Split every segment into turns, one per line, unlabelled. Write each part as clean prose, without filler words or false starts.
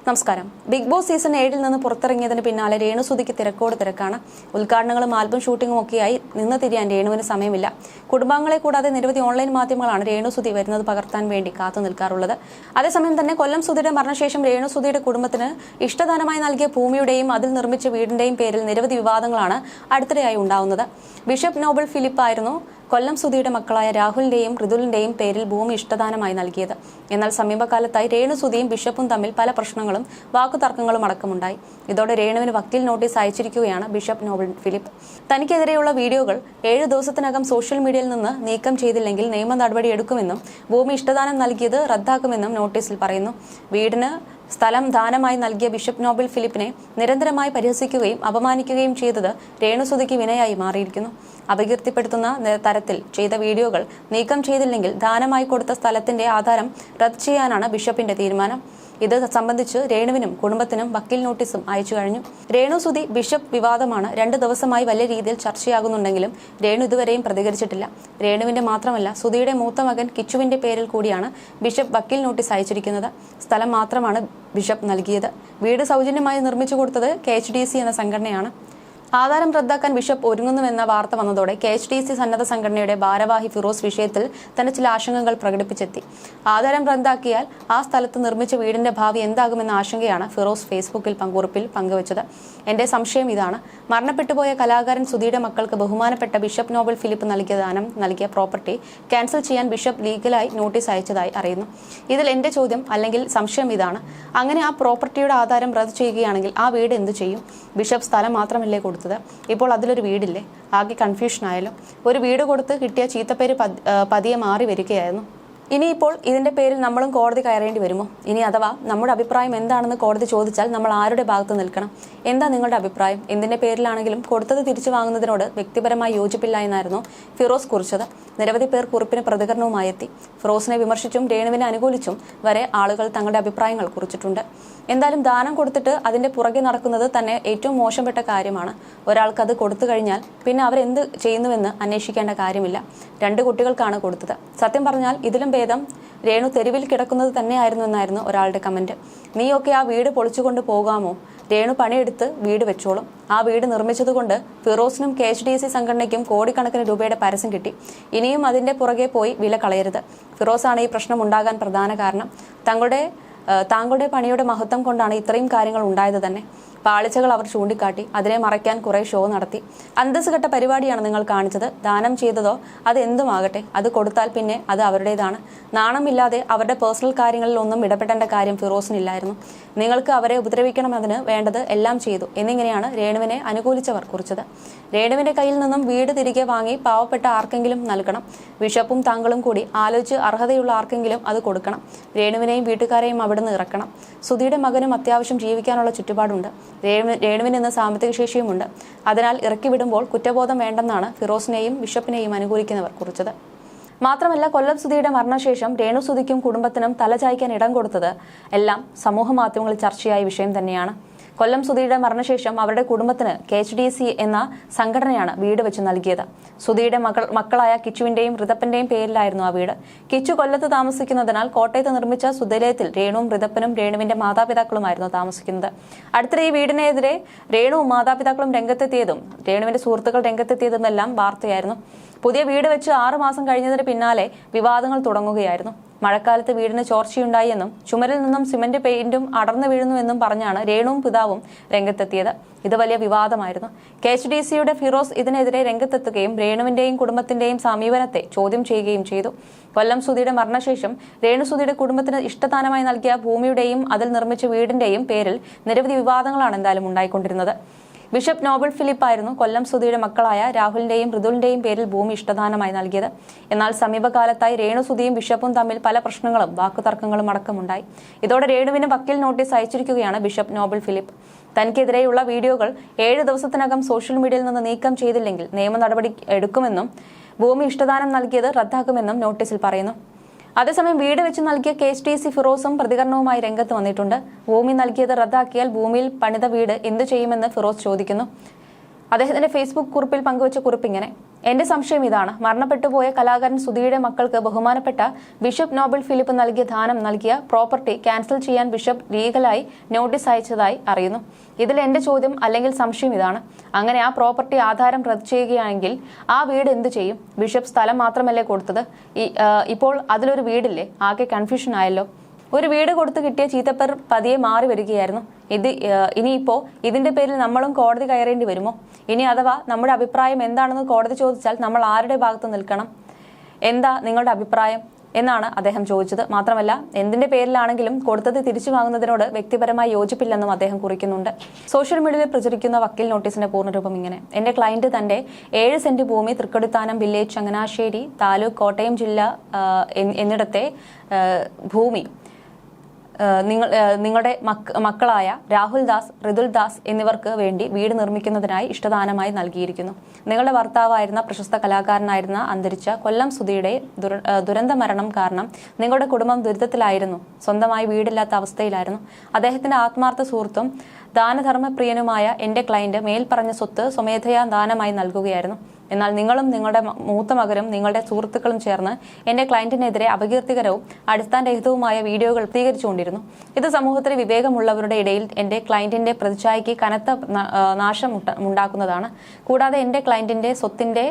നമസ്കാരം. Big boss season 7 നിന്ന് പുറത്തിറങ്ങിയതിന് പിന്നാലെ രേണുസുതിക്ക് തിരക്കാണ്. ഉദ്ഘാടനങ്ങളും ആൽബം ഷൂട്ടിംഗും ഒക്കെയായി നിന്ന് തിരിയാൻ രേണുവിന് സമയമില്ല. കുടുംബാംഗങ്ങളെ കൂടാതെ നിരവധി ഓൺലൈൻ മാധ്യമങ്ങളാണ് രേണുസുതി വരുന്നത് പകർത്താൻ വേണ്ടി കാത്തു നിൽക്കാറുള്ളത്. അതേസമയം തന്നെ കൊല്ലം സുധിയുടെ മരണശേഷം രേണുസുതിയുടെ കുടുംബത്തിന് ഇഷ്ടദാനമായി നൽകിയ ഭൂമിയുടെയും അതിൽ നിർമ്മിച്ച വീടിന്റെയും പേരിൽ നിരവധി വിവാദങ്ങളാണ് അടുത്തിടെയായി ഉണ്ടാവുന്നത്. ബിഷപ്പ് നോബൽ ഫിലിപ്പ് ആയിരുന്നു കൊല്ലം സുധിയുടെ മക്കളായ രാഹുലിന്റെയും ഋതുലിന്റെയും പേരിൽ ഭൂമി ഇഷ്ടദാനമായി നൽകിയത്. എന്നാൽ സമീപകാലത്തായി രേണുസുതിയും ബിഷപ്പും തമ്മിൽ പല പ്രശ്നങ്ങളും വാക്കുതർക്കങ്ങളും അടക്കമുണ്ടായി. ഇതോടെ രേണുവിന് വക്കീൽ നോട്ടീസ് അയച്ചിരിക്കുകയാണ് ബിഷപ്പ് നോബൽ ഫിലിപ്പ്. തനിക്കെതിരെയുള്ള വീഡിയോകൾ 7 ദിവസത്തിനകം സോഷ്യൽ മീഡിയയിൽ നിന്ന് നീക്കം ചെയ്തില്ലെങ്കിൽ നിയമ നടപടിയെടുക്കുമെന്നും ഭൂമി ഇഷ്ടദാനം നൽകിയത് റദ്ദാക്കുമെന്നും നോട്ടീസിൽ പറയുന്നു. വീടിന് സ്ഥലം ദാനമായി നൽകിയ ബിഷപ്പ് നോബൽ ഫിലിപ്പിനെ നിരന്തരമായി പരിഹസിക്കുകയും അപമാനിക്കുകയും ചെയ്തത് രേണുസുതിക്ക് വിനയായി മാറിയിരിക്കുന്നു. അപകീർത്തിപ്പെടുത്തുന്ന തരത്തിൽ ചെയ്ത വീഡിയോകൾ നീക്കം ചെയ്തില്ലെങ്കിൽ ദാനമായി കൊടുത്ത സ്ഥലത്തിന്റെ ആധാരം റദ്ദ് ചെയ്യാനാണ് ബിഷപ്പിന്റെ തീരുമാനം. ഇത് സംബന്ധിച്ച് രേണുവിനും കുടുംബത്തിനും വക്കീൽ നോട്ടീസും അയച്ചു കഴിഞ്ഞു. രേണുസുതി ബിഷപ്പ് വിവാദമാണ് 2 ദിവസമായി വലിയ രീതിയിൽ ചർച്ചയാകുന്നുണ്ടെങ്കിലും രേണു ഇതുവരെയും പ്രതികരിച്ചിട്ടില്ല. രേണുവിന്റെ മാത്രമല്ല സുധിയുടെ മൂത്ത മകൻ കിച്ചുവിന്റെ പേരിൽ കൂടിയാണ് ബിഷപ്പ് വക്കീൽ നോട്ടീസ് അയച്ചിരിക്കുന്നത്. സ്ഥലം മാത്രമാണ് ബിഷപ്പ് നൽകിയത്. വീട് സൗജന്യമായി നിർമ്മിച്ചു കൊടുത്തത് KHDC എന്ന സംഘടനയാണ്. ആധാരം റദ്ദാക്കാൻ ബിഷപ്പ് ഒരുങ്ങുന്നുവെന്ന വാർത്ത വന്നതോടെ KHDC സന്നദ്ധ സംഘടനയുടെ ഭാരവാഹി ഫിറോസ് വിഷയത്തിൽ തന്നെ ചില ആശങ്കകൾ പ്രകടിപ്പിച്ചെത്തി. ആധാരം റദ്ദാക്കിയാൽ ആ സ്ഥലത്ത് നിർമ്മിച്ച വീടിന്റെ ഭാവി എന്താകുമെന്ന ആശങ്കയാണ് ഫിറോസ് ഫേസ്ബുക്കിൽ കുറിപ്പിൽ പങ്കുവച്ചത്. എന്റെ സംശയം ഇതാണ്. മരണപ്പെട്ടുപോയ കലാകാരൻ സുധിയുടെ മക്കൾക്ക് ബഹുമാനപ്പെട്ട ബിഷപ്പ് നോബൽ ഫിലിപ്പ് നൽകിയ പ്രോപ്പർട്ടി ക്യാൻസൽ ചെയ്യാൻ ബിഷപ്പ് ലീഗലായി നോട്ടീസ് അയച്ചതായി അറിയുന്നു. ഇതിൽ എന്റെ ചോദ്യം അല്ലെങ്കിൽ സംശയം ഇതാണ്. അങ്ങനെ ആ പ്രോപ്പർട്ടിയുടെ ആധാരം റദ്ദ് ചെയ്യുകയാണെങ്കിൽ ആ വീട് എന്തു ചെയ്യും? ബിഷപ്പ് സ്ഥലം മാത്രമല്ലേ കൊടുത്തത്? ഇപ്പോൾ അതിലൊരു വീടില്ലേ? ആകെ കൺഫ്യൂഷനായാലും. ഒരു വീട് കൊടുത്ത് കിട്ടിയ ചീത്തപ്പേര് പതിയെ മാറി വരികയായിരുന്നു. ഇനിയിപ്പോൾ ഇതിന്റെ പേരിൽ നമ്മളും കോടതി കയറേണ്ടി വരുമോ? ഇനി അഥവാ നമ്മുടെ അഭിപ്രായം എന്താണെന്ന് കോടതി ചോദിച്ചാൽ നമ്മൾ ആരുടെ ഭാഗത്ത് നിൽക്കണം? എന്താ നിങ്ങളുടെ അഭിപ്രായം? എന്തിന്റെ പേരിലാണെങ്കിലും കൊടുത്തത് തിരിച്ചു വാങ്ങുന്നതിനോട് വ്യക്തിപരമായി യോജിപ്പില്ല എന്നായിരുന്നു ഫിറോസ് കുറിച്ചത്. നിരവധി പേർ കുറിപ്പിന് പ്രതികരണവുമായി എത്തി. ഫിറോസിനെ വിമർശിച്ചും രേണുവിനെ അനുകൂലിച്ചും വരെ ആളുകൾ തങ്ങളുടെ അഭിപ്രായങ്ങൾ കുറിച്ചിട്ടുണ്ട്. എന്തായാലും ദാനം കൊടുത്തിട്ട് അതിന്റെ പുറകെ നടക്കുന്നത് തന്നെ ഏറ്റവും മോശപ്പെട്ട കാര്യമാണ്. ഒരാൾക്ക് അത് കൊടുത്തു കഴിഞ്ഞാൽ പിന്നെ അവരെന്ത് ചെയ്യുന്നുവെന്ന് അന്വേഷിക്കേണ്ട കാര്യമില്ല. 2 കുട്ടികൾക്കാണ് കൊടുത്തത്. സത്യം പറഞ്ഞാൽ ഇതിലും ഭേദം രേണു തെരുവിൽ കിടക്കുന്നത് തന്നെയായിരുന്നു എന്നായിരുന്നു ഒരാളുടെ കമന്റ്. നീയൊക്കെ ആ വീട് പൊളിച്ചുകൊണ്ട് പോകാമോ? രേണു പണിയെടുത്ത് വീട് വെച്ചോളും. ആ വീട് നിർമ്മിച്ചതുകൊണ്ട് ഫിറോസിനും KHDC സംഘടനയ്ക്കും കോടിക്കണക്കിന് രൂപയുടെ പരസ്യം കിട്ടി. ഇനിയും അതിന്റെ പുറകെ പോയി വില കളയരുത്. ഫിറോസാണ് ഈ പ്രശ്നം ഉണ്ടാകാൻ പ്രധാന കാരണം. താങ്കളുടെ പണിയുടെ മഹത്വം കൊണ്ടാണ് ഇത്രയും കാര്യങ്ങൾ ഉണ്ടായത് തന്നെ. പാളിച്ചകൾ അവർ ചൂണ്ടിക്കാട്ടി. അതിനെ മറയ്ക്കാൻ കുറെ ഷോ നടത്തി. അന്തസ് കെട്ട പരിപാടിയാണ് നിങ്ങൾ കാണിച്ചത്. ദാനം ചെയ്തതോ അത് എന്തുമാകട്ടെ, അത് കൊടുത്താൽ പിന്നെ അത് അവരുടേതാണ്. നാണമില്ലാതെ അവരുടെ പേഴ്സണൽ കാര്യങ്ങളിൽ ഒന്നും ഇടപെടേണ്ട കാര്യം ഫിറോസിനില്ലായിരുന്നു. നിങ്ങൾക്ക് അവരെ ഉപദ്രവിക്കണമെന്നതിന് വേണ്ടത് എല്ലാം ചെയ്തു എന്നിങ്ങനെയാണ് രേണുവിനെ അനുകൂലിച്ചവർ കുറിച്ചത്. രേണുവിന്റെ കയ്യിൽ നിന്നും വീട് തിരികെ വാങ്ങി പാവപ്പെട്ട ആർക്കെങ്കിലും നൽകണം. ബിഷപ്പും താങ്കളും കൂടി ആലോചിച്ച് അർഹതയുള്ള ആർക്കെങ്കിലും അത് കൊടുക്കണം. രേണുവിനെയും വീട്ടുകാരെയും അവിടുന്ന് ഇറക്കണം. സുധിയുടെ മകനും അത്യാവശ്യം ജീവിക്കാനുള്ള ചുറ്റുപാടുണ്ട്. രേണുവിന് ഇന്ന് സാമ്പത്തിക ശേഷിയുമുണ്ട്. അതിനാൽ ഇറക്കി വിടുമ്പോൾ കുറ്റബോധം വേണ്ടെന്നാണ് ഫിറോസിനെയും ബിഷപ്പിനെയും അനുകൂലിക്കുന്നവർ കുറിച്ചത്. മാത്രമല്ല കൊല്ലം സുധിയുടെ മരണശേഷം രേണുസുതിക്കും കുടുംബത്തിനും തലചായ്ക്കാൻ ഇടം കൊടുത്തത് എല്ലാം സമൂഹ മാധ്യമങ്ങളിൽ ചർച്ചയായ വിഷയം തന്നെയാണ്. കൊല്ലം സുധിയുടെ മരണശേഷം അവരുടെ കുടുംബത്തിന് KHDC എന്ന സംഘടനയാണ് വീട് വെച്ച് നൽകിയത്. സുധിയുടെ മക്കളായ കിച്ചുവിന്റെയും ഋതപ്പന്റെയും പേരിലായിരുന്നു ആ വീട്. കിച്ചു കൊല്ലത്ത് താമസിക്കുന്നതിനാൽ കോട്ടയത്ത് നിർമ്മിച്ച സുധിലയത്തിൽ രേണുവും ഋതപ്പനും രേണുവിന്റെ മാതാപിതാക്കളുമായിരുന്നു താമസിക്കുന്നത്. അടുത്തിടെ ഈ വീടിനെതിരെ രേണുവും മാതാപിതാക്കളും രംഗത്തെത്തിയതും രേണുവിന്റെ സുഹൃത്തുക്കൾ രംഗത്തെത്തിയതുമെല്ലാം വാർത്തയായിരുന്നു. പുതിയ വീട് വെച്ച് 6 മാസം കഴിഞ്ഞതിന് പിന്നാലെ വിവാദങ്ങൾ തുടങ്ങുകയായിരുന്നു. മഴക്കാലത്ത് വീടിന് ചോർച്ചയുണ്ടായി എന്നും ചുമരിൽ നിന്നും സിമന്റ് പെയിന്റും അടർന്നു വീഴുന്നുവെന്നും പറഞ്ഞാണ് രേണുവും പിതാവും രംഗത്തെത്തിയത്. ഇത് വലിയ വിവാദമായിരുന്നു. KHDCയുടെ ഫിറോസ് ഇതിനെതിരെ രംഗത്തെത്തുകയും രേണുവിന്റെയും കുടുംബത്തിന്റെയും സമീപനത്തെ ചോദ്യം ചെയ്യുകയും ചെയ്തു. കൊല്ലം സുധിയുടെ മരണശേഷം രേണുസുധിയുടെ കുടുംബത്തിന് ഇഷ്ടദാനമായി നൽകിയ ഭൂമിയുടെയും അതിൽ നിർമ്മിച്ച വീടിന്റെയും പേരിൽ നിരവധി വിവാദങ്ങളാണ് എന്തായാലും ഉണ്ടായിക്കൊണ്ടിരുന്നത്. ബിഷപ്പ് നോബൽ ഫിലിപ്പ് ആയിരുന്നു കൊല്ലം സുധിയുടെ മക്കളായ രാഹുലിന്റെയും ഋതുലിന്റെയും പേരിൽ ഭൂമി ഇഷ്ടദാനമായി നൽകിയത്. എന്നാൽ സമീപകാലത്തായി രേണുസുധിയും ബിഷപ്പും തമ്മിൽ പല പ്രശ്നങ്ങളും വാക്കുതർക്കങ്ങളും അടക്കമുണ്ടായി. ഇതോടെ രേണുവിന് വക്കീൽ നോട്ടീസ് അയച്ചിരിക്കുകയാണ് ബിഷപ്പ് നോബൽ ഫിലിപ്പ്. തനിക്കെതിരെയുള്ള വീഡിയോകൾ 7 ദിവസത്തിനകം സോഷ്യൽ മീഡിയയിൽ നിന്ന് നീക്കം ചെയ്തില്ലെങ്കിൽ നിയമ നടപടി എടുക്കുമെന്നും ഭൂമി ഇഷ്ടദാനം നൽകിയത് റദ്ദാക്കുമെന്നും നോട്ടീസിൽ പറയുന്നു. അതേസമയം വീട് വെച്ച് നൽകിയ KHDC ഫിറോസും പ്രതികരണവുമായി രംഗത്ത് വന്നിട്ടുണ്ട്. ഭൂമി നൽകിയത് റദ്ദാക്കിയാൽ ഭൂമിയിൽ പണിത വീട് എന്തു ചെയ്യുമെന്ന് ഫിറോസ് ചോദിക്കുന്നു. അദ്ദേഹത്തിന്റെ ഫേസ്ബുക്ക് കുറിപ്പിൽ പങ്കുവച്ച കുറിപ്പ് ഇങ്ങനെ: എന്റെ സംശയം ഇതാണ്. മരണപ്പെട്ടുപോയ കലാകാരൻ സുധിയുടെ മക്കൾക്ക് ബഹുമാനപ്പെട്ട ബിഷപ്പ് നോബൽ ഫിലിപ്പ് നൽകിയ ദാനം നൽകിയ പ്രോപ്പർട്ടി ക്യാൻസൽ ചെയ്യാൻ ബിഷപ്പ് ലീഗലായി നോട്ടീസ് അയച്ചതായി അറിയുന്നു. ഇതിൽ എന്റെ ചോദ്യം അല്ലെങ്കിൽ സംശയം ഇതാണ്. അങ്ങനെ ആ പ്രോപ്പർട്ടി ആധാരം റദ്ദ് ചെയ്യുകയാണെങ്കിൽ ആ വീട് എന്ത് ചെയ്യും? ബിഷപ്പ് സ്ഥലം മാത്രമല്ലേ കൊടുത്തത്? ഇപ്പോൾ അതിലൊരു വീടില്ലേ? ആകെ കൺഫ്യൂഷൻ ആയല്ലോ. ഒരു വീട് കൊടുത്ത് കിട്ടിയ ചീത്തപ്പേർ പതിയെ മാറി വരികയായിരുന്നു. ഇനിയിപ്പോ ഇതിന്റെ പേരിൽ നമ്മളും കോടതി കയറേണ്ടി വരുമോ? ഇനി അഥവാ നമ്മുടെ അഭിപ്രായം എന്താണെന്ന് കോടതി ചോദിച്ചാൽ നമ്മൾ ആരുടെ ഭാഗത്ത് നിൽക്കണം? എന്താ നിങ്ങളുടെ അഭിപ്രായം എന്നാണ് അദ്ദേഹം ചോദിച്ചത്. മാത്രമല്ല, എന്തിന്റെ പേരിലാണെങ്കിലും കൊടുത്തത് തിരിച്ചു വാങ്ങുന്നതിനോട് വ്യക്തിപരമായി യോജിപ്പില്ലെന്നും അദ്ദേഹം കുറിക്കുന്നുണ്ട്. സോഷ്യൽ മീഡിയയിൽ പ്രചരിക്കുന്ന വക്കീൽ നോട്ടീസിന്റെ പൂർണ്ണരൂപം ഇങ്ങനെ: എന്റെ ക്ലയന്റ് തന്റെ 7 സെന്റ് ഭൂമി തൃക്കൊടിത്താനം വില്ലേജ്, ചങ്ങനാശ്ശേരി താലൂക്ക്, കോട്ടയം ജില്ല എന്നിടത്തെ ഭൂമി നിങ്ങളുടെ മക്കളായ രാഹുൽ ദാസ്, ഋതുൽ ദാസ് എന്നിവർക്ക് വേണ്ടി വീട് നിർമ്മിക്കുന്നതിനായി ഇഷ്ടദാനമായി നൽകിയിരിക്കുന്നു. നിങ്ങളുടെ ഭർത്താവായിരുന്ന പ്രശസ്ത കലാകാരനായിരുന്ന അന്തരിച്ച കൊല്ലം സുധിയുടെ ദുരന്ത മരണം കാരണം നിങ്ങളുടെ കുടുംബം ദുരിതത്തിലായിരുന്നു. സ്വന്തമായി വീടില്ലാത്ത അവസ്ഥയിലായിരുന്നു. അദ്ദേഹത്തിന്റെ ആത്മാർത്ഥ സുഹൃത്തും ദാനധർമ്മപ്രിയനുമായ എന്റെ ക്ലയന്റ് മേൽപ്പറഞ്ഞ സ്വത്ത് സ്വമേധയാ ദാനമായി നൽകുകയായിരുന്നു. എന്നാൽ നിങ്ങളും നിങ്ങളുടെ മൂത്ത മകനും നിങ്ങളുടെ സുഹൃത്തുക്കളും ചേർന്ന് എന്റെ ക്ലയന്റിനെതിരെ അപകീർത്തികരവും അടിസ്ഥാനരഹിതവുമായ വീഡിയോകൾ പ്രസിദ്ധീകരിച്ചുകൊണ്ടിരുന്നു. ഇത് സമൂഹത്തിലെ വിവേകമുള്ളവരുടെ ഇടയിൽ എന്റെ ക്ലയന്റിന്റെ പ്രതിച്ഛായയ്ക്ക് കനത്ത നാശം ഉണ്ടാക്കുന്നതാണ്. കൂടാതെ എന്റെ ക്ലയന്റിന്റെ സ്വത്തിന്റെ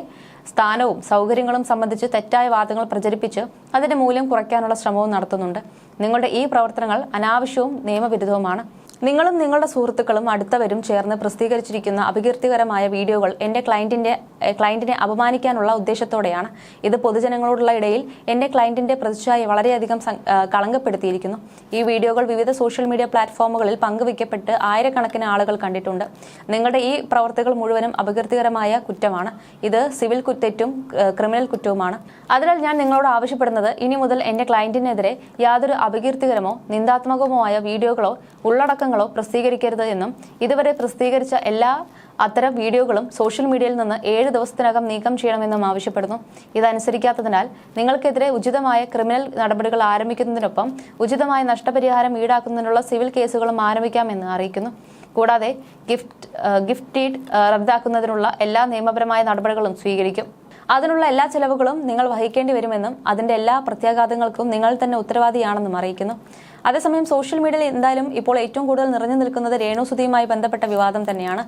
സ്ഥാനവും സൗകര്യങ്ങളും സംബന്ധിച്ച് തെറ്റായ വാദങ്ങൾ പ്രചരിപ്പിച്ച് അതിന്റെ മൂല്യം കുറയ്ക്കാനുള്ള ശ്രമവും നടത്തുന്നുണ്ട്. നിങ്ങളുടെ ഈ പ്രവർത്തനങ്ങൾ അനാവശ്യവും നിയമവിരുദ്ധവുമാണ്. നിങ്ങളും നിങ്ങളുടെ സുഹൃത്തുക്കളും അടുത്തവരും ചേർന്ന് പ്രസിദ്ധീകരിച്ചിരിക്കുന്ന അപകീർത്തികരമായ വീഡിയോകൾ എന്റെ ക്ലയന്റിനെ അപമാനിക്കാനുള്ള ഉദ്ദേശത്തോടെയാണ്. ഇത് പൊതുജനങ്ങളോടുള്ള ഇടയിൽ എന്റെ ക്ലയന്റിന്റെ പ്രതിച്ഛായ വളരെയധികം കളങ്കപ്പെടുത്തിയിരിക്കുന്നു. ഈ വീഡിയോകൾ വിവിധ സോഷ്യൽ മീഡിയ പ്ലാറ്റ്ഫോമുകളിൽ പങ്കുവയ്ക്കപ്പെട്ട് ആയിരക്കണക്കിന് ആളുകൾ കണ്ടിട്ടുണ്ട്. നിങ്ങളുടെ ഈ പ്രവർത്തികൾ മുഴുവനും അപകീർത്തികരമായ കുറ്റമാണ്. ഇത് സിവിൽ തെറ്റും ക്രിമിനൽ കുറ്റവുമാണ്. അതിനാൽ ഞാൻ നിങ്ങളോട് ആവശ്യപ്പെടുന്നത്, ഇനി മുതൽ എന്റെ ക്ലയന്റിനെതിരെ യാതൊരു അപകീർത്തികരമോ നിന്ദാത്മകമോ ആയ വീഡിയോകളോ ഉള്ളടക്കങ്ങളോ പ്രസിദ്ധീകരിക്കരുത് എന്നും ഇതുവരെ പ്രസിദ്ധീകരിച്ച എല്ലാ അത്തരം വീഡിയോകളും സോഷ്യൽ മീഡിയയിൽ നിന്ന് 7 ദിവസത്തിനകം നീക്കം ചെയ്യണമെന്നും ആവശ്യപ്പെടുന്നു. ഇതനുസരിക്കാത്തതിനാൽ നിങ്ങൾക്കെതിരെ ഉചിതമായ ക്രിമിനൽ നടപടികൾ ആരംഭിക്കുന്നതിനൊപ്പം ഉചിതമായ നഷ്ടപരിഹാരം ഈടാക്കുന്നതിനുള്ള സിവിൽ കേസുകളും ആരംഭിക്കാമെന്ന് അറിയിക്കുന്നു. കൂടാതെ ഗിഫ്റ്റ് ഡീഡ് റദ്ദാക്കുന്നതിനുള്ള എല്ലാ നിയമപരമായ നടപടികളും സ്വീകരിക്കും. അതിനുള്ള എല്ലാ ചെലവുകളും നിങ്ങൾ വഹിക്കേണ്ടി വരുമെന്നും അതിന്റെ എല്ലാ പ്രത്യാഘാതങ്ങൾക്കും നിങ്ങൾ തന്നെ ഉത്തരവാദിയാണെന്നും അറിയിക്കുന്നു. അതേസമയം സോഷ്യൽ മീഡിയയിൽ എന്തായാലും ഇപ്പോൾ ഏറ്റവും കൂടുതൽ നിറഞ്ഞു നിൽക്കുന്നത് രേണു സുധിയുമായി ബന്ധപ്പെട്ട വിവാദം തന്നെയാണ്.